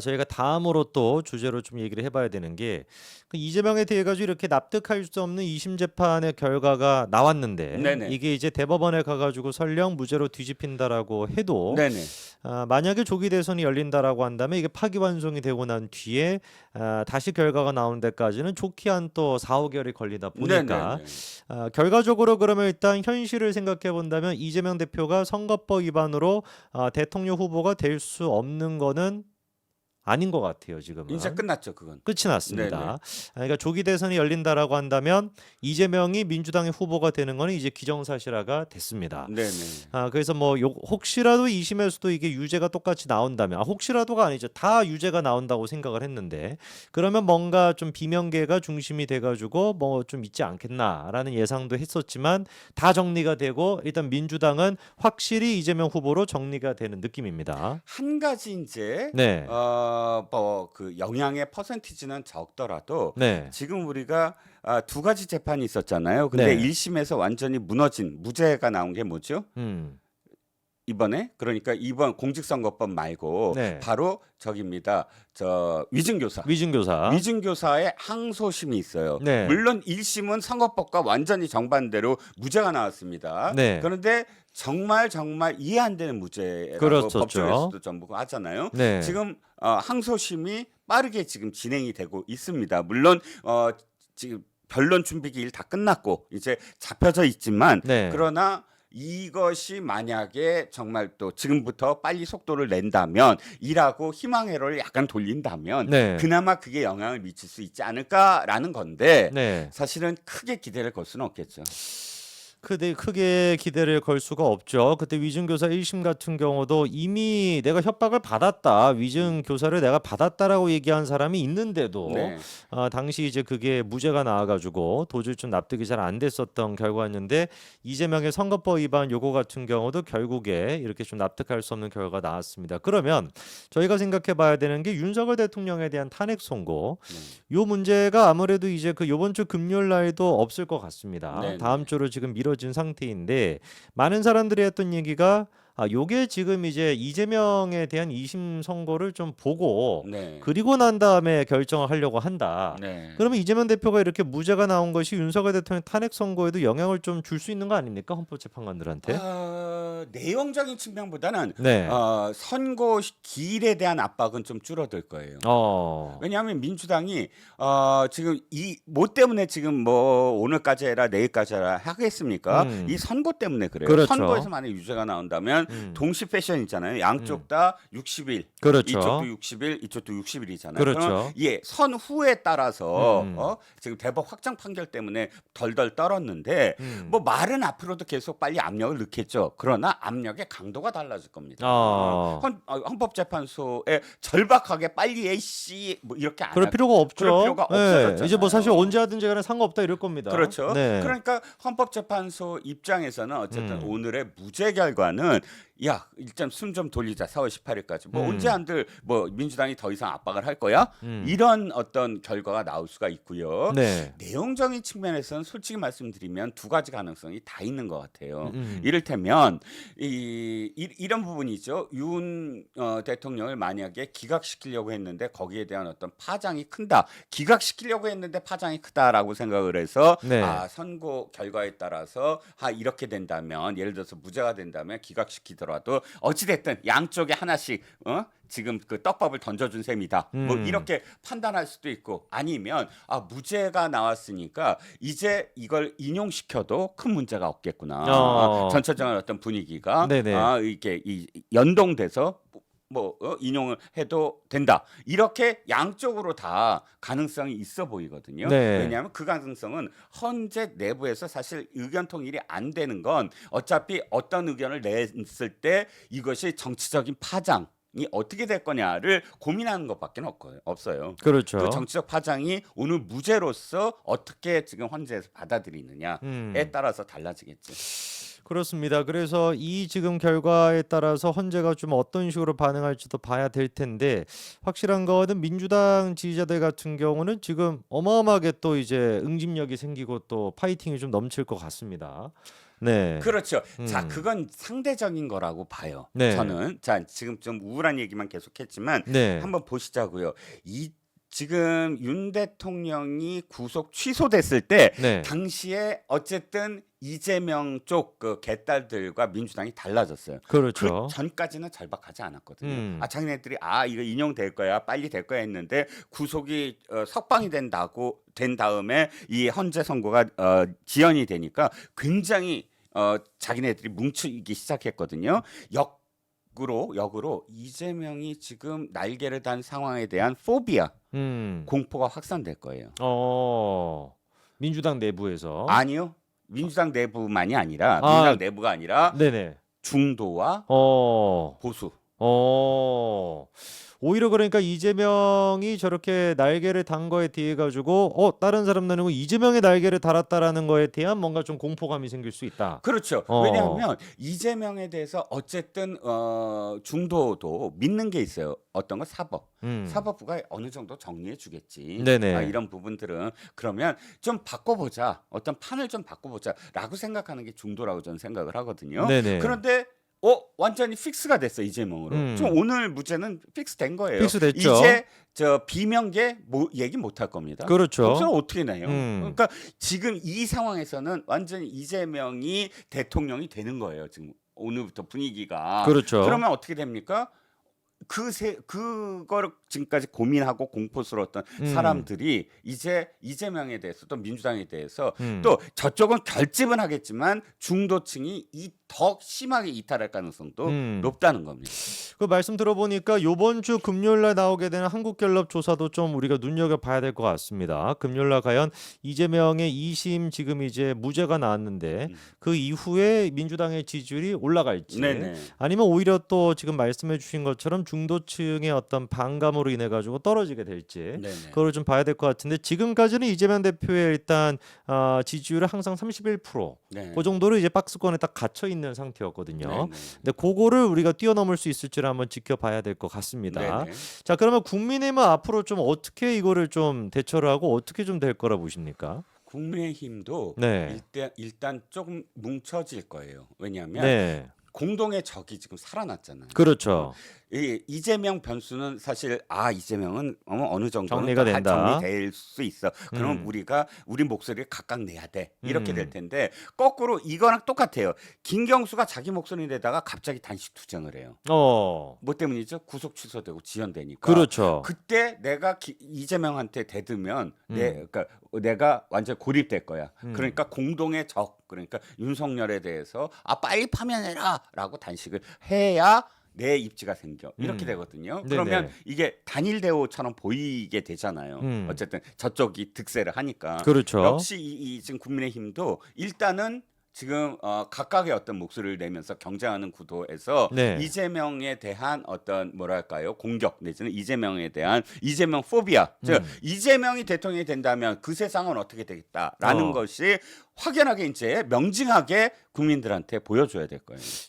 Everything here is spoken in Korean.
저희가 다음으로 또 주제로 좀 얘기를 해봐야 되는 게 그 이재명에 대해 가지고 이렇게 납득할 수 없는 2심 재판의 결과가 나왔는데 네네. 이게 이제 대법원에 가가지고 설령 무죄로 뒤집힌다라고 해도 네네. 만약에 조기 대선이 열린다라고 한다면 이게 파기환송이 되고 난 뒤에 다시 결과가 나오는 데까지는 좋게 한 또 4, 5개월이 걸리다 보니까 네네네. 결과적으로 그러면 일단 현실을 생각해 본다면 이재명 대표가 선거법 위반으로 대통령 후보가 될 수 없는 거는 아닌 것 같아요, 이제 지금은. 끝났죠, 그건. 끝이 네네. 났습니다. 그러니까 조기 대선이 열린다라고 한다면 이재명이 민주당의 후보가 되는 거는 이제 기정사실화가 됐습니다. 네네. 그래서 뭐 혹시라도 2심에서도 이게 유죄가 똑같이 나온다면 혹시라도가 아니죠. 다 유죄가 나온다고 생각을 했는데 그러면 뭔가 좀 비명계가 중심이 돼가지고 뭐 좀 있지 않겠나라는 예상도 했었지만 다 정리가 되고 일단 민주당은 확실히 이재명 후보로 정리가 되는 느낌입니다. 한 가지 인제 네, 뭐 그 영향의 퍼센티지는 적더라도 네, 지금 우리가 두 가지 재판이 있었잖아요. 근데 네, 1 심에서 완전히 무너진 무죄가 나온 게 뭐죠? 음, 이번에 그러니까 이번 공직선거법 말고 네. 바로 저기입니다. 저 위증교사. 위증교사. 위증교사의 항소심이 있어요. 네, 물론 1심은 선거법과 완전히 정반대로 무죄가 나왔습니다. 네, 그런데 정말 이해 안 되는 무죄라고 그렇었죠. 법조에서도 전부 하잖아요. 네, 지금 항소심이 빠르게 지금 진행이 되고 있습니다. 물론 지금 변론 준비 기일 다 끝났고 이제 잡혀져 있지만 네, 그러나 이것이 만약에 정말 또 지금부터 빨리 속도를 낸다면 일하고 희망 회로를 약간 돌린다면 네, 그나마 그게 영향을 미칠 수 있지 않을까라는 건데 네. 사실은 크게 기대를 걸 수는 없겠죠. 크게 기대를 걸 수가 없죠. 그때 위증교사 1심 같은 경우도 이미 내가 협박을 받았다, 위증교사를 내가 받았다라고 얘기한 사람이 있는데도 네. 당시 이제 그게 무죄가 나와가지고 도저히 좀 납득이 잘 안 됐었던 결과였는데 이재명의 선거법 위반 요구 같은 경우도 결국에 이렇게 좀 납득할 수 없는 결과가 나왔습니다. 그러면 저희가 생각해봐야 되는 게 윤석열 대통령에 대한 탄핵 선고 네. 요 문제가 아무래도 이제 그 요번 주 금요일 날도 없을 것 같습니다. 네, 다음 네. 주로 지금 미뤄진 상태인데 많은 사람들이 했던 얘기가 요게 지금 이제 이재명에 대한 2심 선고를 좀 보고 네. 그리고 난 다음에 결정을 하려고 한다. 네. 그러면 이재명 대표가 이렇게 무죄가 나온 것이 윤석열 대통령 탄핵 선고에도 영향을 좀 줄 수 있는 거 아닙니까? 헌법재판관들한테? 내용적인 측면보다는 네. 선거 기일에 대한 압박은 좀 줄어들 거예요. 어. 왜냐하면 민주당이 지금 이 뭐 때문에 지금 뭐 오늘까지 해라 내일까지 해라 하겠습니까? 음. 이 선거 때문에 그래요. 그렇죠. 선거에서 만약 유죄가 나온다면 동시 패션 있잖아요. 양쪽 다 60일. 그렇죠. 이쪽도 60일, 이쪽도 60일이잖아요. 그렇죠. 예, 선후에 따라서 음. 지금 대법 확정 판결 때문에 덜덜 떨었는데 뭐 말은 앞으로도 계속 빨리 압력을 넣겠죠. 그러나 압력의 강도가 달라질 겁니다. 어. 헌법재판소에 절박하게 빨리 에이씨 뭐 이렇게 안 그럴 할 필요가 없죠. 그럴 필요가 네, 없어졌잖아요. 이제 뭐 사실 언제 하든지 간에 상관없다 이럴 겁니다. 그렇죠. 네. 그러니까 헌법재판소 입장에서는 어쨌든 음. 오늘의 무죄 결과는 야 일단 숨 좀 돌리자 4월 18일까지 뭐 언제 한들 뭐 민주당이 더 이상 압박을 할 거야 이런 어떤 결과가 나올 수가 있고요. 네. 내용적인 측면에서는 솔직히 말씀드리면 두 가지 가능성이 다 있는 것 같아요. 음. 이를테면 이런 부분이죠. 윤 대통령을 만약에 기각시키려고 했는데 거기에 대한 어떤 파장이 큰다. 기각시키려고 했는데 파장이 크다라고 생각을 해서 네. 선거 결과에 따라서 이렇게 된다면 예를 들어서 무죄가 된다면 기각시키더라도 어찌됐든 양쪽에 하나씩 지금 그 떡밥을 던져준 셈이다. 뭐 이렇게 판단할 수도 있고 아니면 무죄가 나왔으니까 이제 이걸 인용시켜도 큰 문제가 없겠구나. 전체적인 어떤 분위기가 네네. 이렇게 연동돼서 뭐 인용을 해도 된다. 이렇게 양쪽으로 다 가능성이 있어 보이거든요. 네. 왜냐하면 그 가능성은 헌재 내부에서 사실 의견 통일이 안 되는 건 어차피 어떤 의견을 냈을 때 이것이 정치적인 파장 이 어떻게 될 거냐를 고민하는 것밖에 없어요. 그렇죠. 그 정치적 파장이 오늘 무죄로서 어떻게 지금 헌재에서 받아들이느냐에 따라서 달라지겠죠. 그렇습니다. 그래서 이 지금 결과에 따라서 헌재가 좀 어떤 식으로 반응할지도 봐야 될 텐데 확실한 거는 민주당 지지자들 같은 경우는 지금 어마어마하게 또 이제 응집력이 생기고 또 파이팅이 좀 넘칠 것 같습니다. 네. 그렇죠. 자, 음. 그건 상대적인 거라고 봐요. 네. 저는 자 지금 좀 우울한 얘기만 계속했지만 네. 한번 보시자고요. 이 지금 윤 대통령이 구속 취소됐을 때 네. 당시에 어쨌든 이재명 쪽 그 개딸들과 민주당이 달라졌어요. 그 그렇죠. 전까지는 절박하지 않았거든요. 음. 아 자기네들이 이거 인용될 거야, 빨리 될 거야 했는데 구속이 석방이 된 다음에 이 헌재 선고가 지연이 되니까 굉장히 자기네들이 뭉치기 시작했거든요. 역으로 이재명이 지금 날개를 단 상황에 대한 포비아, 공포가 확산될 거예요. 민주당 내부에서. 아니요. 민주당 내부만이 아니라 아. 민주당 내부가 아니라 네네. 중도와 어. 보수. 오히려 그러니까 이재명이 저렇게 날개를 단 거에 대해 가지고 다른 사람들은 이재명의 날개를 달았다라는 거에 대한 뭔가 좀 공포감이 생길 수 있다. 그렇죠. 왜냐하면 이재명에 대해서 어쨌든 중도도 믿는 게 있어요. 어떤 거 사법. 사법부가 어느 정도 정리해 주겠지. 네네. 이런 부분들은 그러면 좀 바꿔보자. 어떤 판을 좀 바꿔보자라고 생각하는 게 중도라고 저는 생각을 하거든요. 네네. 그런데 완전히 픽스가 됐어 이재명으로. 지금 오늘 무죄는 픽스된 거예요. 픽스됐죠. 이제 저 비명계 얘기 못 할 겁니다. 그렇죠. 법사를 어떻게 내요? 음. 그러니까 지금 이 상황에서는 완전히 이재명이 대통령이 되는 거예요. 지금 오늘부터 분위기가. 그렇죠. 그러면 어떻게 됩니까? 그거를 지금까지 고민하고 공포스러웠던 사람들이 이제 이재명에 대해서 또 민주당에 대해서 또 저쪽은 결집은 하겠지만 중도층이 더 심하게 이탈할 가능성도 높다는 겁니다. 그 말씀 들어보니까 요번 주 금요일 날 나오게 되는 한국갤럽 조사도 좀 우리가 눈여겨봐야 될 것 같습니다. 금요일 날 과연 이재명의 2심 지금 이제 무죄가 나왔는데 그 이후에 민주당의 지지율이 올라갈지 네네. 아니면 오히려 또 지금 말씀해 주신 것처럼 중도층의 어떤 반감으로 인해 가지고 떨어지게 될지 네네. 그걸 좀 봐야 될 것 같은데 지금까지는 이재명 대표의 일단 지지율은 항상 31%. 네. 그 정도로 이제 박스권에 딱 갇혀 있는 상태였거든요. 네네. 근데 그거를 우리가 뛰어넘을 수 있을지를 한번 지켜봐야 될 것 같습니다. 네네. 자, 그러면 국민의힘은 앞으로 좀 어떻게 이거를 좀 대처를 하고 어떻게 좀 될 거라 보십니까? 국민의힘도 네. 일단 조금 뭉쳐질 거예요. 왜냐하면 네. 공동의 적이 지금 살아났잖아요. 그렇죠. 이재명 변수는 사실 이재명은 어느 정도 정리가 된다. 정리될 수 있어. 그럼 우리 목소리를 각각 내야 돼. 이렇게 될 텐데 거꾸로 이거랑 똑같아요. 김경수가 자기 목소리 내다가 갑자기 단식 투쟁을 해요. 뭐 때문이죠? 구속 취소되고 지연되니까. 그렇죠. 그때 내가 이재명한테 대들면 그러니까 내가 완전 고립될 거야. 그러니까 공동의 적, 그러니까 윤석열에 대해서 빨리 파면해라라고 단식을 해야 내 입지가 생겨. 이렇게 되거든요. 네네. 그러면 이게 단일 대오처럼 보이게 되잖아요. 어쨌든 저쪽이 득세를 하니까. 그렇죠. 역시 이 지금 국민의힘도 일단은 지금 각각의 어떤 목소리를 내면서 경쟁하는 구도에서 네. 이재명에 대한 어떤 뭐랄까요 공격 내지는 이재명에 대한 이재명 포비아, 즉 이재명이 대통령이 된다면 그 세상은 어떻게 되겠다라는 것이 확연하게 이제 명징하게 국민들한테 보여줘야 될 거예요.